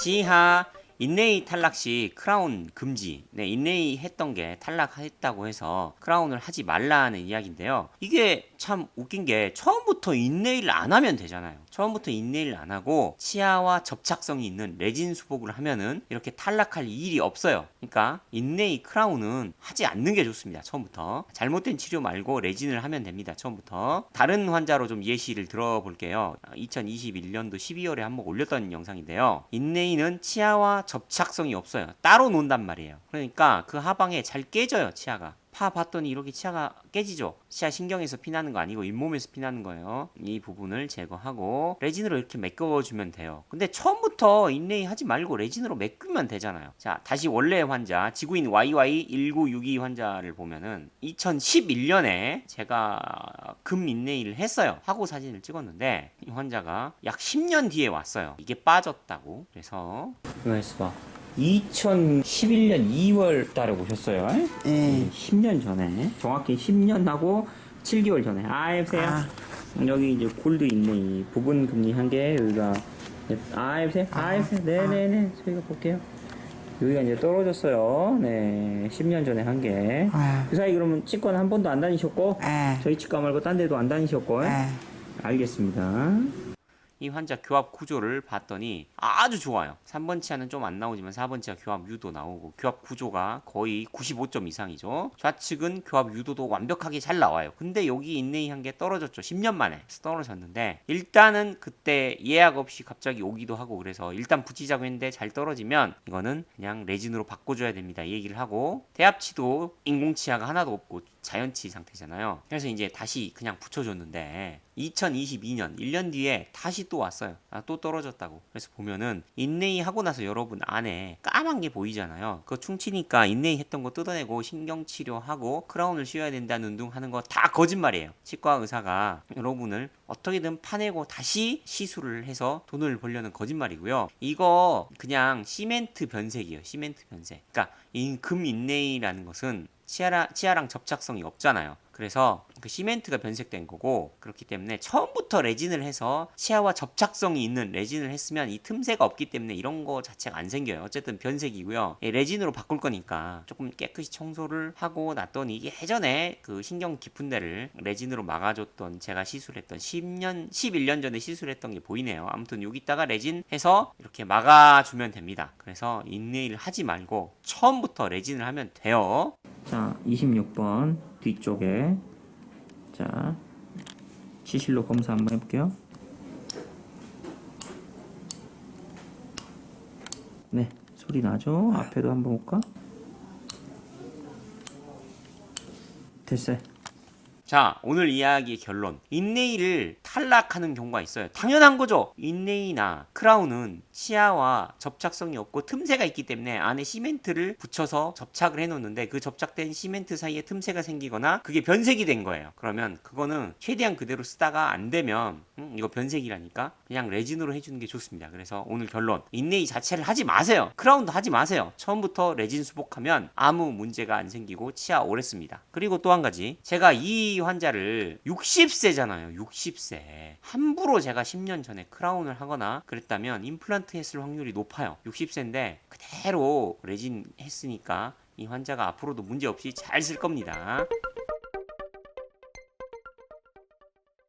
지하 인레이 탈락 시 크라운 금지. 네, 인레이 했던 게 탈락했다고 해서 크라운을 하지 말라는 이야기인데요. 이게 참 웃긴 게 처음부터 인레이를 안 하면 되잖아요. 처음부터 인레이를 안 하고 치아와 접착성이 있는 레진 수복을 하면은 이렇게 탈락할 일이 없어요. 그러니까 인레이 크라운은 하지 않는 게 좋습니다. 처음부터. 잘못된 치료 말고 레진을 하면 됩니다. 처음부터. 다른 환자로 좀 예시를 들어볼게요. 2021년도 12월에 한번 올렸던 영상인데요. 인레이는 치아와 접착성이 없어요. 따로 논단 말이에요. 그러니까 그 하방에 잘 깨져요, 치아가. 파 봤더니 이렇게 치아가 깨지죠. 치아 신경에서 피나는 거 아니고 잇몸에서 피나는 거예요. 이 부분을 제거하고 레진으로 이렇게 메꿔주면 돼요. 근데 처음부터 인레이 하지 말고 레진으로 메꾸면 되잖아요. 자, 다시 원래 환자 지구인 YY1962 환자를 보면은 2011년에 제가 금 인레이를 했어요. 하고 사진을 찍었는데 이 환자가 약 10년 뒤에 왔어요. 이게 빠졌다고. 그래서 이거 했어 봐. 2011년 2월 달에 오셨어요. 예. 10년 전에. 정확히 10년 하고 7개월 전에. 여보세요. 여기 이제 골드 있네. 부분 금리 한 개. 여기가. 여보세요. 여보세요. 네네네. 저희가 볼게요. 여기가 이제 떨어졌어요. 네. 10년 전에 한 개. 그 사이 그러면 치과는 한 번도 안 다니셨고, 저희 치과 말고 딴 데도 안 다니셨고. 알겠습니다. 이 환자 교합 구조를 봤더니 아주 좋아요. 3번 치아는 좀 안 나오지만 4번 치아 교합 유도 나오고 교합 구조가 거의 95점 이상이죠. 좌측은 교합 유도도 완벽하게 잘 나와요. 근데 여기 인레이 한 게 떨어졌죠. 10년 만에 떨어졌는데 일단은 그때 예약 없이 갑자기 오기도 하고 그래서 일단 붙이자고 했는데 잘 떨어지면 이거는 그냥 레진으로 바꿔줘야 됩니다. 이 얘기를 하고 대합치도 인공치아가 하나도 없고 자연치 상태잖아요. 그래서 이제 다시 그냥 붙여줬는데 2022년 1년 뒤에 다시 또 왔어요. 또 떨어졌다고. 그래서 보면은 인레이 하고 나서 여러분 안에 까만 게 보이잖아요. 그거 충치니까 인레이 했던 거 뜯어내고 신경치료하고 크라운을 씌워야 된다는 둥 하는 거 다 거짓말이에요. 치과 의사가 여러분을 어떻게든 파내고 다시 시술을 해서 돈을 벌려는 거짓말이고요. 이거 그냥 시멘트 변색이에요. 시멘트 변색. 그러니까 금 인레이라는 것은 치아랑 접착성이 없잖아요. 그래서 그 시멘트가 변색된 거고 그렇기 때문에 처음부터 레진을 해서 치아와 접착성이 있는 레진을 했으면 이 틈새가 없기 때문에 이런 거 자체가 안 생겨요. 어쨌든 변색이고요. 레진으로 바꿀 거니까 조금 깨끗이 청소를 하고 놨더니 이게 예전에 그 신경 깊은 데를 레진으로 막아줬던 제가 시술했던 11년 전에 시술했던 게 보이네요. 아무튼 여기다가 레진 해서 이렇게 막아주면 됩니다. 그래서 인레이를 하지 말고 처음부터 레진을 하면 돼요. 자, 26번 뒤쪽에 자 치실로 검사 한번 해볼게요. 네, 소리 나죠? 앞에도 한번 볼까? 됐어요. 자, 오늘 이야기의 결론. 인레이를 탈락하는 경우가 있어요. 당연한 거죠. 인레이나 크라운은 치아와 접착성이 없고 틈새가 있기 때문에 안에 시멘트를 붙여서 접착을 해놓는데 그 접착된 시멘트 사이에 틈새가 생기거나 그게 변색이 된 거예요. 그러면 그거는 최대한 그대로 쓰다가 안 되면 이거 변색이라니까 그냥 레진으로 해주는 게 좋습니다. 그래서 오늘 결론. 인레이 자체를 하지 마세요. 크라운도 하지 마세요. 처음부터 레진 수복하면 아무 문제가 안 생기고 치아 오래 씁니다. 그리고 또 한 가지. 제가 이 환자를 60세잖아요. 60세. 함부로 제가 10년 전에 크라운을 하거나 그랬다면 임플란트 했을 확률이 높아요. 60세인데 그대로 레진 했으니까 이 환자가 앞으로도 문제없이 잘 쓸 겁니다.